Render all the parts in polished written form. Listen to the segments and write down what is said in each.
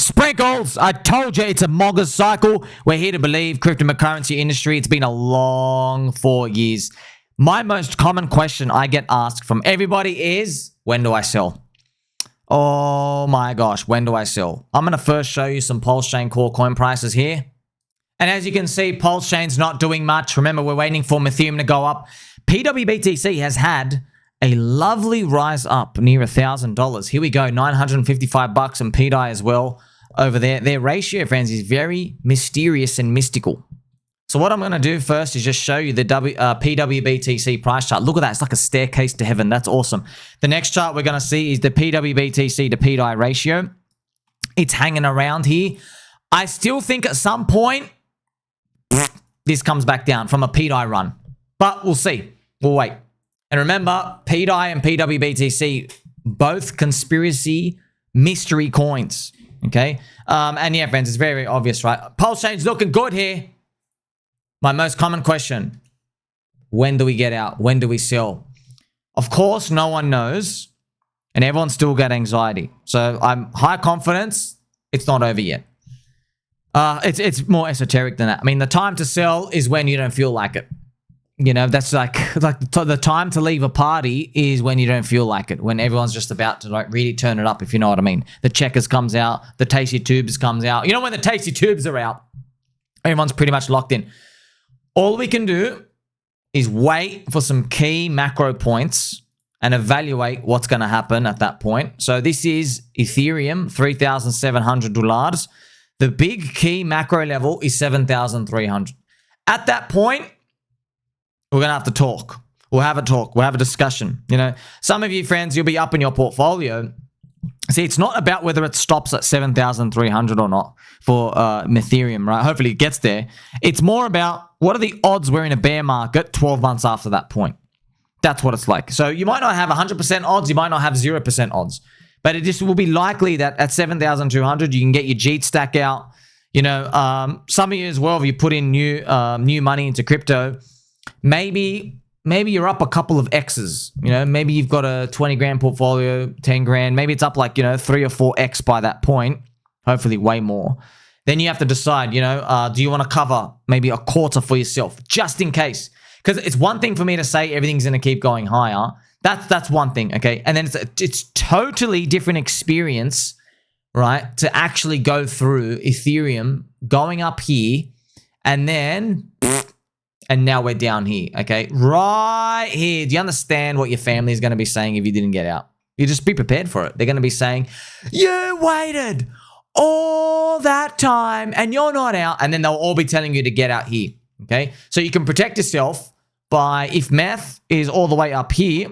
Sprinkles! I told you it's a moggers cycle. We're here to believe cryptocurrency industry. It's been a long 4 years. My most common question I get asked from everybody is, when do I sell? Oh my gosh, when do I sell? I'm going to first show you some PulseChain core coin prices here. And as you can see, PulseChain's not doing much. Remember, we're waiting for Ethereum to go up. pWBTC has had a lovely rise up near $1,000. Here we go, 955 bucks, and pDAI as well over there. Their ratio, friends, is very mysterious and mystical. So what I'm going to do first is just show you the pWBTC price chart. Look at that. It's like a staircase to heaven. That's awesome. The next chart we're going to see is the pWBTC to pDAI ratio. It's hanging around here. I still think at some point, this comes back down from a pDAI run. But we'll see. We'll wait. And remember, pDAI and pWBTC, both conspiracy mystery coins. Okay? And yeah, friends, it's very, very obvious, right? PulseChain's looking good here. My most common question, when do we get out? When do we sell? Of course, no one knows, and everyone's still got anxiety. So I'm high confidence, it's not over yet. It's more esoteric than that. I mean, the time to sell is when you don't feel like it. You know, that's like the time to leave a party is when you don't feel like it, when everyone's just about to like really turn it up, if you know what I mean. The checkers comes out, the tasty tubes comes out. You know, when the tasty tubes are out, everyone's pretty much locked in. All we can do is wait for some key macro points and evaluate what's going to happen at that point. So this is Ethereum, $3,700. The big key macro level is 7,300. At that point, we're going to have to talk. We'll have a talk. We'll have a discussion. You know, some of you friends, you'll be up in your portfolio. See, it's not about whether it stops at 7,300 or not for Ethereum, right? Hopefully it gets there. It's more about what are the odds we're in a bear market 12 months after that point. That's what it's like. So you might not have 100% odds. You might not have 0% odds. But it just will be likely that at 7,200, you can get your JEET stack out. You know, some of you as well, if you put in new money into crypto, maybe you're up a couple of X's, you know, maybe you've got a 20 grand portfolio, 10 grand, maybe it's up like, you know, 3 or 4X by that point, hopefully way more. Then you have to decide, you know, do you want to cover maybe a quarter for yourself just in case? Because it's one thing for me to say everything's going to keep going higher. That's one thing, okay? And then it's totally different experience, right, to actually go through Ethereum going up here and then... and now we're down here, okay? Right here. Do you understand what your family is going to be saying if you didn't get out? You just be prepared for it. They're going to be saying, you waited all that time and you're not out. And then they'll all be telling you to get out here, okay? So you can protect yourself by, if meth is all the way up here,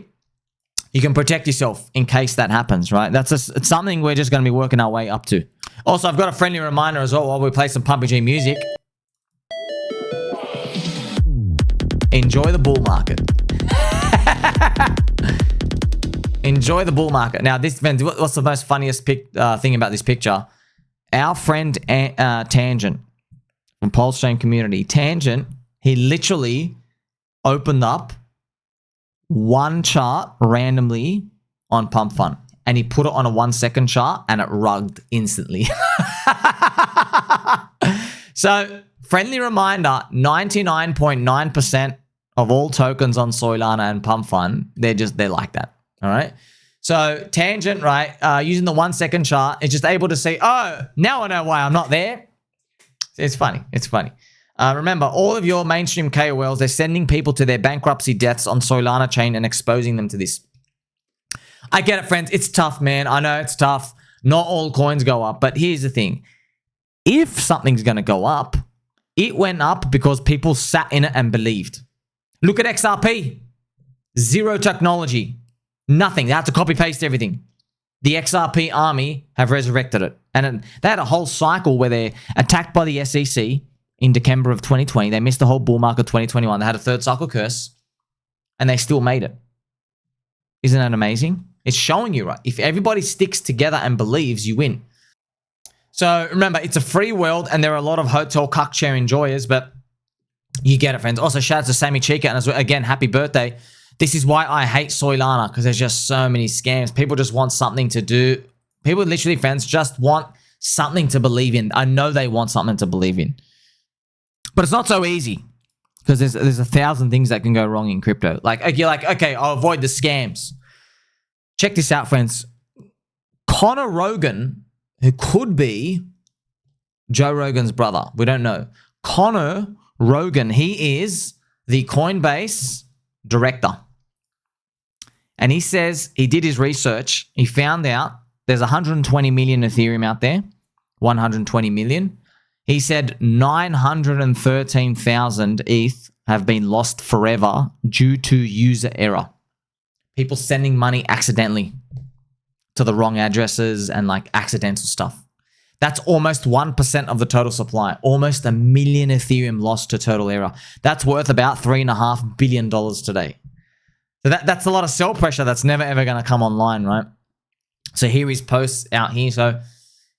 you can protect yourself in case that happens, right? It's something we're just going to be working our way up to. Also, I've got a friendly reminder as well while we play some PUMPG music. Enjoy the bull market. Enjoy the bull market. Now, what's the most funniest thing about this picture? Our friend Tangent from PulseChain community, Tangent, he literally opened up one chart randomly on PumpFun, and he put it on a 1 second chart, and it rugged instantly. So, friendly reminder: 99.9% of all tokens on Solana and PumpFun, they're like that. All right. So Tangent, right, using the 1 second chart, is just able to say, oh, now I know why I'm not there. It's funny. It's funny. Remember, all of your mainstream KOLs, they're sending people to their bankruptcy deaths on Solana chain and exposing them to this. I get it, friends. It's tough, man. I know it's tough. Not all coins go up. But here's the thing. If something's going to go up, it went up because people sat in it and believed. Look at XRP. Zero technology. Nothing. They had to copy paste everything. The XRP army have resurrected it. And they had a whole cycle where they're attacked by the SEC in December of 2020. They missed the whole bull market 2021. They had a third cycle curse and they still made it. Isn't that amazing? It's showing you, right? If everybody sticks together and believes, you win. So remember, it's a free world and there are a lot of hotel cuck share enjoyers, but you get it, friends. Also, shout out to Sammy Chica, and again, happy birthday. This is why I hate Solana, because there's just so many scams. People just want something to do. People literally, friends, just want something to believe in. I know they want something to believe in. But it's not so easy because there's 1,000 things that can go wrong in crypto. Like, you're like, okay, I'll avoid the scams. Check this out, friends. Conor Rogan, who could be Joe Rogan's brother. We don't know. Conor Rogan, he is the Coinbase director. And he says he did his research. He found out there's 120 million Ethereum out there. 120 million. He said 913,000 ETH have been lost forever due to user error. People sending money accidentally to the wrong addresses and like accidental stuff. That's almost 1% of the total supply. Almost 1 million Ethereum lost to total error. That's worth about $3.5 billion today. So that's a lot of sell pressure that's never ever going to come online, right? So here is posts out here. So,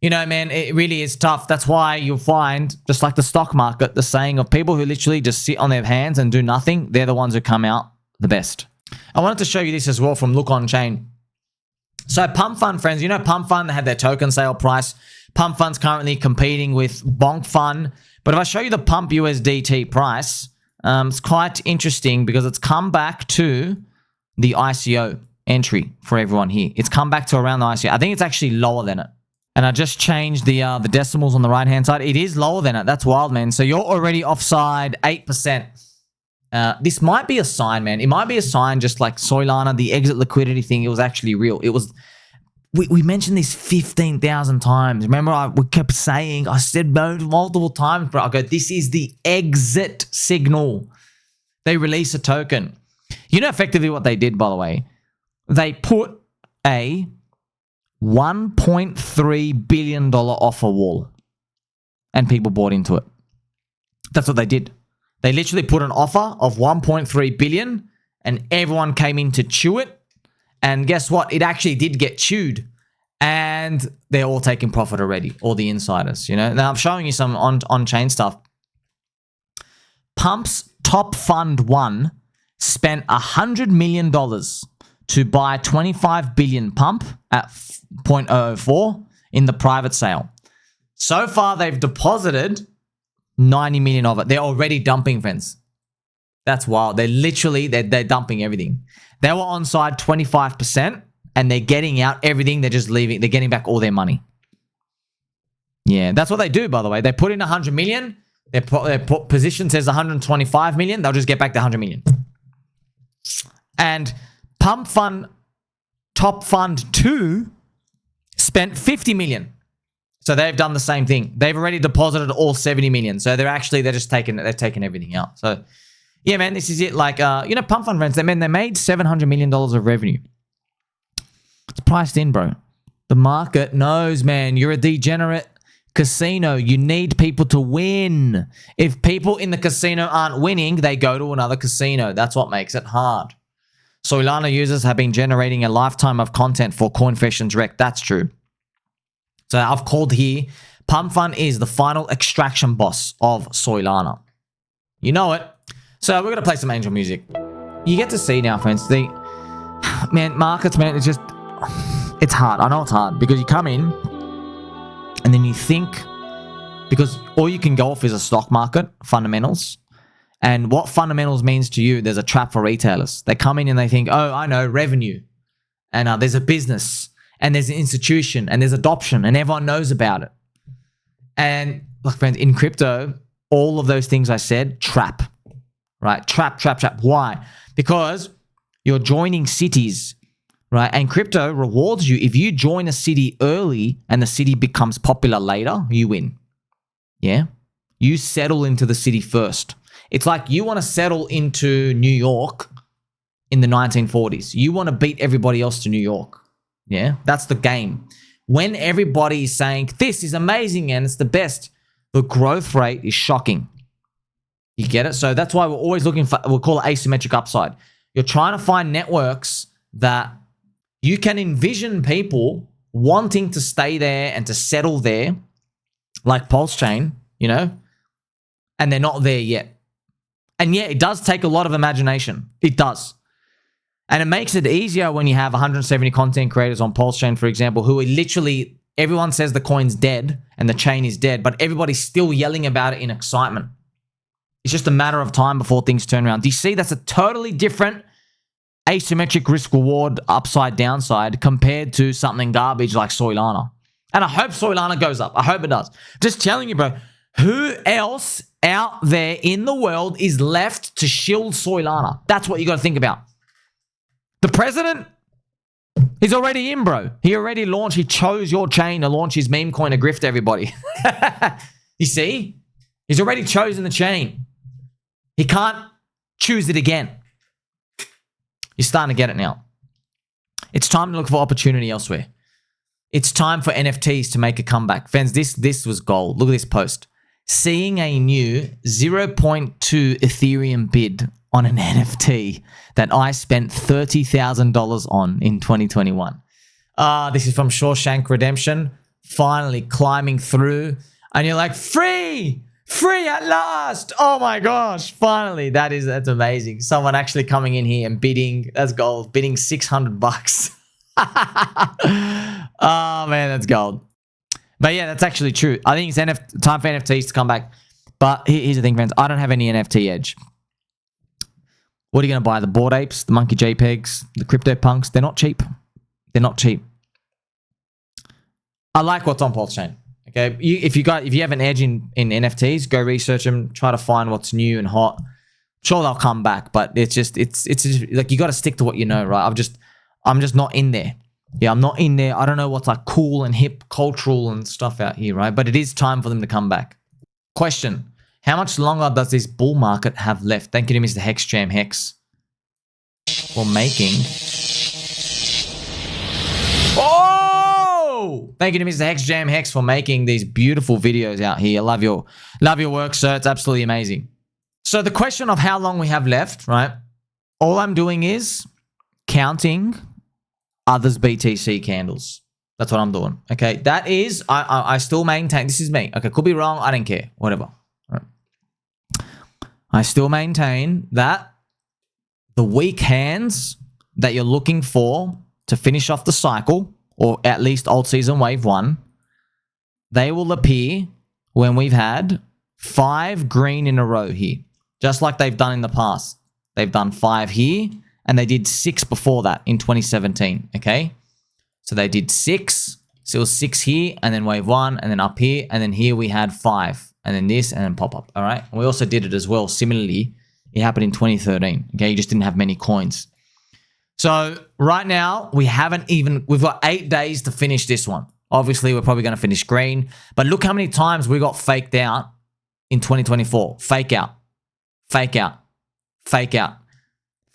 you know, man, it really is tough. That's why you'll find, just like the stock market, the saying of people who literally just sit on their hands and do nothing, they're the ones who come out the best. I wanted to show you this as well from Look On Chain. So PumpFun, friends, you know PumpFun, they had their token sale price. PumpFun's currently competing with BonkFun. But if I show you the pump-USDT price, it's quite interesting because it's come back to the ICO entry for everyone here. It's come back to around the ICO. I think it's actually lower than it. And I just changed the decimals on the right-hand side. It is lower than it. That's wild, man. So you're already offside 8%. This might be a sign, man. It might be a sign, just like Solana, the exit liquidity thing. It was actually real. It was. We mentioned this 15,000 times. Remember, we kept saying, I said multiple times, bro. I go, this is the exit signal. They release a token. You know effectively what they did, by the way? They put a $1.3 billion offer wall and people bought into it. That's what they did. They literally put an offer of 1.3 billion and everyone came in to chew it. And guess what? It actually did get chewed and they're all taking profit already, all the insiders, you know. Now I'm showing you some on-chain stuff. Pump's top fund one spent $100 million to buy 25 billion pump at 0.004 in the private sale. So far, they've deposited 90 million of it. They're already dumping, friends. That's wild. They're literally, they're dumping everything. They were on side 25% and they're getting out everything. They're just leaving. They're getting back all their money. Yeah, that's what they do, by the way. They put in 100 million. Their position says 125 million. They'll just get back the 100 million. And PumpFun Top Fund 2 spent 50 million. So they've done the same thing. They've already deposited all 70 million. So they've taken everything out. So yeah, man, this is it. Like, you know, PumpFun, friends, they made $700 million of revenue. It's priced in, bro. The market knows, man, you're a degenerate casino. You need people to win. If people in the casino aren't winning, they go to another casino. That's what makes it hard. Solana users have been generating a lifetime of content for CoinFresh and Direct. That's true. So I've called here, PumpFun is the final extraction boss of Solana. You know it. So we're going to play some angel music. You get to see now, friends, man, markets, man, it's hard. I know it's hard because you come in and then you think, because all you can go off is a stock market, fundamentals. And what fundamentals means to you, there's a trap for retailers. They come in and they think, oh, I know, revenue. And there's a business and there's an institution and there's adoption and everyone knows about it. And look, friends, in crypto, all of those things I said, trap. Right? Trap. Why? Because you're joining cities, right? And crypto rewards you. If you join a city early and the city becomes popular later, you win. Yeah? You settle into the city first. It's like you want to settle into New York in the 1940s. You want to beat everybody else to New York. Yeah? That's the game. When everybody is saying, this is amazing and it's the best, the growth rate is shocking. You get it? So that's why we're always looking for, we'll call it asymmetric upside. You're trying to find networks that you can envision people wanting to stay there and to settle there, like PulseChain, you know, and they're not there yet. And yeah, it does take a lot of imagination. It does. And it makes it easier when you have 170 content creators on PulseChain, for example, who are literally everyone says the coin's dead and the chain is dead, but everybody's still yelling about it in excitement. It's just a matter of time before things turn around. Do you see? That's a totally different asymmetric risk reward upside downside compared to something garbage like Solana. And I hope Solana goes up. I hope it does. Just telling you, bro, who else out there in the world is left to shield Solana? That's what you got to think about. The president, he's already in, bro. He already launched. He chose your chain to launch his meme coin to grift everybody. You see? He's already chosen the chain. He can't choose it again. You're starting to get it now. It's time to look for opportunity elsewhere. It's time for NFTs to make a comeback. Fans, this was gold. Look at this post. Seeing a new 0.2 Ethereum bid on an NFT that I spent $30,000 on in 2021. This is from Shawshank Redemption. Finally climbing through. And you're like, free! Free at last! Oh my gosh, finally. That's amazing. Someone actually coming in here and bidding, that's gold, bidding 600 bucks. Oh man, that's gold. But yeah, that's actually true. I think it's time for NFTs to come back. But here's the thing, friends. I don't have any NFT edge. What are you going to buy? The Bored Apes, the Monkey JPEGs, the Crypto Punks? They're not cheap. They're not cheap. I like what's on PulseChain. Okay, if you have an edge in NFTs, go research them. Try to find what's new and hot. Sure, they'll come back, but it's just like you got to stick to what you know, right? I'm just not in there. Yeah, I'm not in there. I don't know what's like cool and hip, cultural and stuff out here, right? But it is time for them to come back. Question: how much longer does this bull market have left? Thank you to Mr. HexJam Hex for making. Oh! Thank you to Mr. HexJam Hex for making these beautiful videos out here. Love your work, sir. It's absolutely amazing. So the question of how long we have left, right? All I'm doing is counting OTHERS-BTC candles. That's what I'm doing. Okay, that is, I still maintain, this is me. Okay, could be wrong. I don't care. Whatever. All right. I still maintain that the weak hands that you're looking for to finish off the cycle, or at least alt season wave 1, they will appear when we've had 5 green in a row here. Just like they've done in the past. They've done 5 here, and they did 6 before that in 2017, okay? So they did 6, so it was 6 here, and then wave 1, and then up here, and then here we had 5, and then this, and then pop up, all right? And we also did it as well, similarly. It happened in 2013, okay? You just didn't have many coins. So right now, we've got 8 days to finish this one. Obviously, we're probably going to finish green, but look how many times we got faked out in 2024. Fake out, fake out, fake out.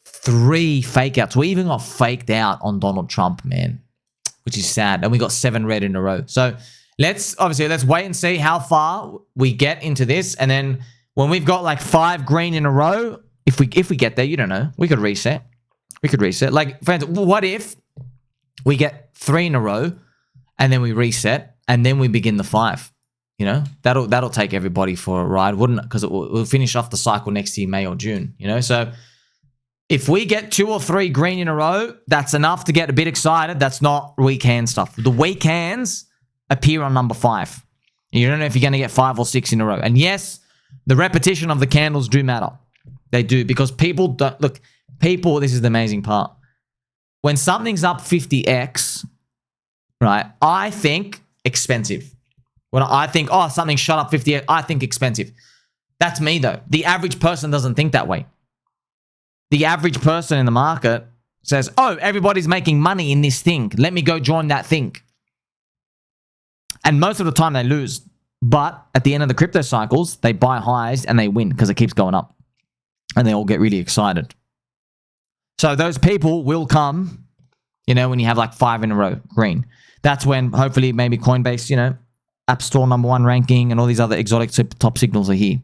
3 fake outs. We even got faked out on Donald Trump, man, which is sad. And we got 7 red in a row. So let's wait and see how far we get into this. And then when we've got like 5 green in a row, if we get there, you don't know, we could reset. We could reset. Like, friends, what if we get 3 in a row and then we reset and then we begin the 5? You know, that'll take everybody for a ride, wouldn't it? Because we'll finish off the cycle next year, May or June. You know, so if we get 2 or 3 green in a row, that's enough to get a bit excited. That's not weak hand stuff. The weak hands appear on number 5. You don't know if you're going to get 5 or 6 in a row. And yes, the repetition of the candles do matter. They do, because people don't look. People, this is the amazing part. When something's up 50x, right? I think expensive. When I think, oh, something shot up 50x, I think expensive. That's me though. The average person doesn't think that way. The average person in the market says, oh, everybody's making money in this thing. Let me go join that thing. And most of the time they lose. But at the end of the crypto cycles, they buy highs and they win because it keeps going up. And they all get really excited. So those people will come, you know, when you have like 5 in a row green. That's when hopefully maybe Coinbase, you know, App Store #1 ranking and all these other exotic top signals are here.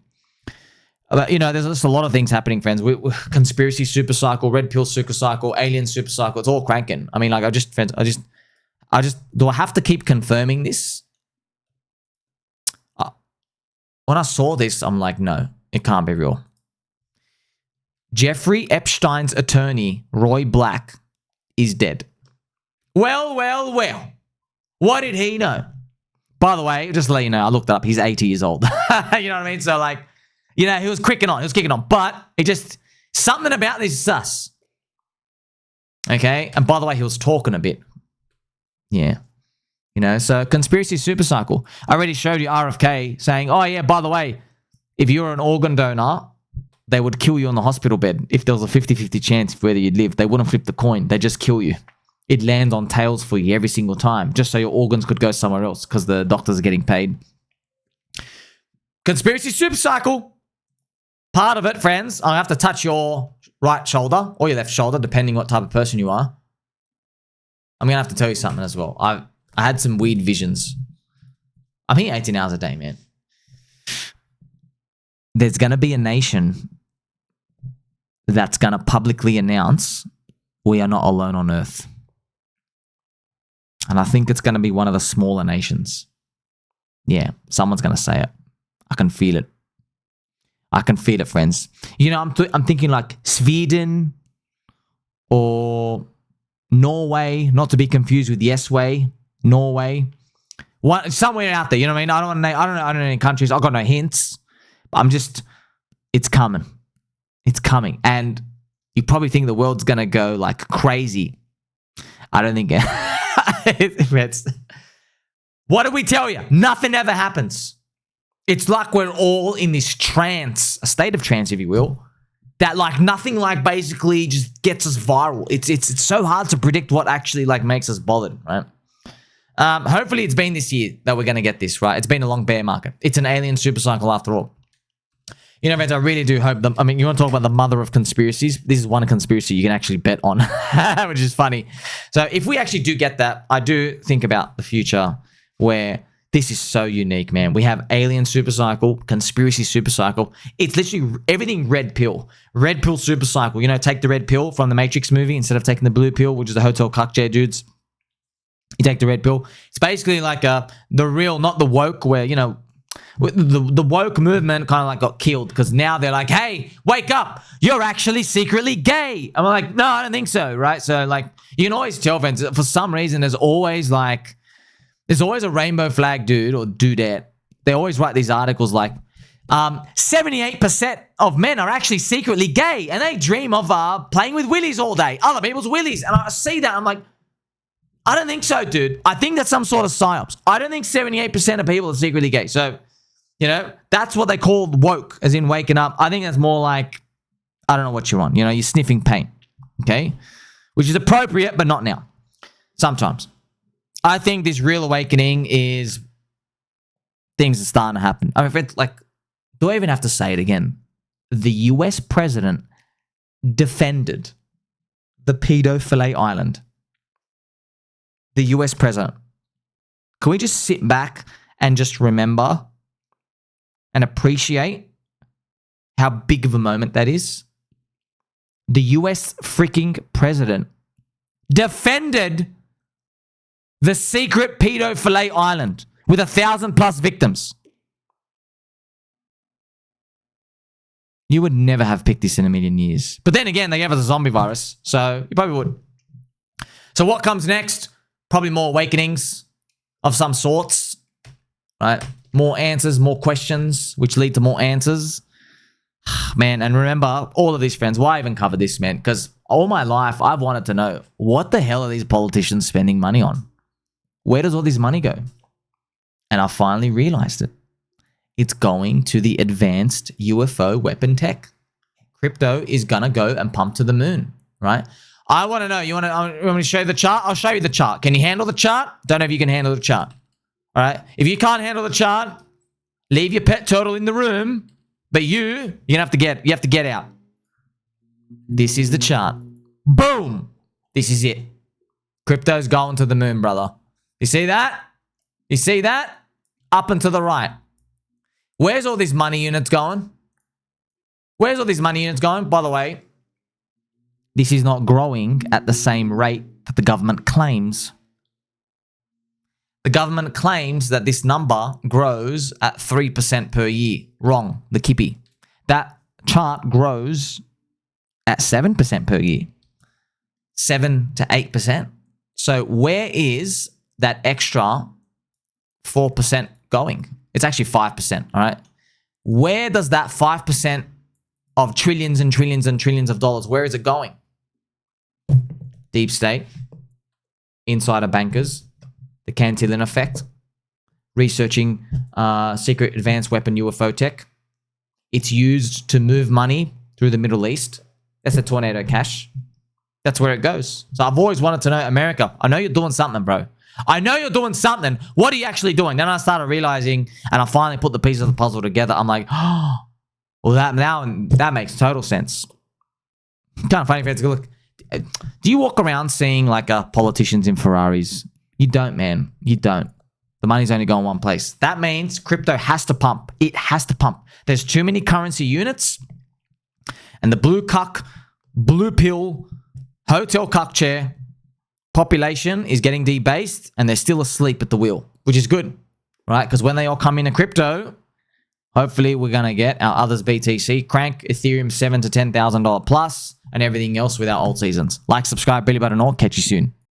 But, you know, there's just a lot of things happening, friends. Conspiracy SuperCycle, Red Pill SuperCycle, Alien SuperCycle. It's all cranking. I mean, like, do I have to keep confirming this? When I saw this, I'm like, no, it can't be real. Jeffrey Epstein's attorney, Roy Black, is dead. Well, well, well. What did he know? By the way, just to let you know, I looked it up. He's 80 years old. You know what I mean? So, like, you know, he was kicking on. He was kicking on. But it just, something about this is sus. Okay? And by the way, he was talking a bit. Yeah. You know, so conspiracy SuperCycle. I already showed you RFK saying, oh, yeah, by the way, if you're an organ donor, they would kill you on the hospital bed. If there was a 50-50 chance of whether you'd live, they wouldn't flip the coin. They just kill you. It lands on tails for you every single time, just so your organs could go somewhere else because the doctors are getting paid. Conspiracy SuperCycle. Part of it, friends, I have to touch your right shoulder or your left shoulder, depending what type of person you are. I'm going to have to tell you something as well. I had some weird visions. I'm here 18 hours a day, man. There's going to be a nation that's going to publicly announce we are not alone on Earth. And I think it's going to be one of the smaller nations. Yeah, someone's going to say it. I can feel it. I can feel it, friends. You know, I'm thinking like Sweden or Norway, not to be confused with Yesway, Norway. Somewhere out there, you know what I mean? I don't know any countries. I've got no hints. It's coming. It's coming. And you probably think the world's going to go like crazy. I don't think it's... What did we tell you? Nothing ever happens. It's like we're all in this trance, a state of trance, if you will, that like nothing like basically just gets us viral. It's so hard to predict what actually like makes us bothered, right? Hopefully it's been this year that we're going to get this, right? It's been a long bear market. It's an alien SuperCycle after all. You know, friends, I really do hope I mean, you want to talk about the mother of conspiracies? This is one conspiracy you can actually bet on, which is funny. So if we actually do get that, I do think about the future where this is so unique, man. We have alien SuperCycle, conspiracy SuperCycle. It's literally everything red pill. Red pill SuperCycle. You know, take the red pill from the Matrix movie instead of taking the blue pill, which is the Hotel Cuckjay dudes. You take the red pill. It's basically like the real, not the woke, where, you know, the woke movement kind of like got killed because now they're like, hey, wake up. You're actually secretly gay. I'm like, no, I don't think so, right? So, like, you can always tell, friends, for some reason, there's always a rainbow flag dude or dudette. They always write these articles like, 78% of men are actually secretly gay and they dream of playing with willies all day, other people's willies. And I see that, I'm like, I don't think so, dude. I think that's some sort of psyops. I don't think 78% of people are secretly gay. So, you know, that's what they call woke, as in waking up. I think that's more like, I don't know what you're on. You know, you're sniffing pain, okay? Which is appropriate, but not now. Sometimes. I think this real awakening is things are starting to happen. I mean, like, do I even have to say it again? The US president defended the pedophile island. The US president. Can we just sit back and just remember and appreciate how big of a moment that is? The US freaking president defended the secret pedophile island with 1,000+ victims. You would never have picked this in a million years. But then again, they gave us a zombie virus, so you probably would. So what comes next? Probably more awakenings of some sorts, right? More answers, more questions, which lead to more answers. Man, and remember, all of these, friends, why I even cover this, man? Because all my life, I've wanted to know, what the hell are these politicians spending money on? Where does all this money go? And I finally realized it. It's going to the advanced UFO weapon tech. Crypto is going to go and pump to the moon, right? I want to know. You want me to show you the chart? I'll show you the chart. Can you handle the chart? Don't know if you can handle the chart. All right? If you can't handle the chart, leave your pet turtle in the room. But you're gonna have to get out. This is the chart. Boom. This is it. Crypto's going to the moon, brother. You see that? You see that? Up and to the right. Where's all these money units going? Where's all these money units going? By the way, this is not growing at the same rate that the government claims. The government claims that this number grows at 3% per year. Wrong. The kippy. That chart grows at 7% per year. 7 to 8%. So where is that extra 4% going? It's actually 5%, all right? Where does that 5% of trillions and trillions and trillions of dollars, where is it going? Deep state, insider bankers, the Cantillon effect, researching secret advanced weapon UFO tech. It's used to move money through the Middle East. That's the tornado cash. That's where it goes. So I've always wanted to know, America, I know you're doing something, bro. I know you're doing something. What are you actually doing? Then I started realizing, and I finally put the pieces of the puzzle together. I'm like, oh, well, that makes total sense. Kind of funny if it's good look. Do you walk around seeing like politicians in Ferraris? You don't, man. You don't. The money's only going one place. That means crypto has to pump. It has to pump. There's too many currency units, and the blue cuck, blue pill, hotel cuck chair population is getting debased, and they're still asleep at the wheel, which is good, right? Because when they all come into crypto, hopefully we're going to get our OTHERS-BTC, crank Ethereum $7,000 to $10,000 plus, and everything else with our old seasons. Like, subscribe, Billy Button, or catch you soon.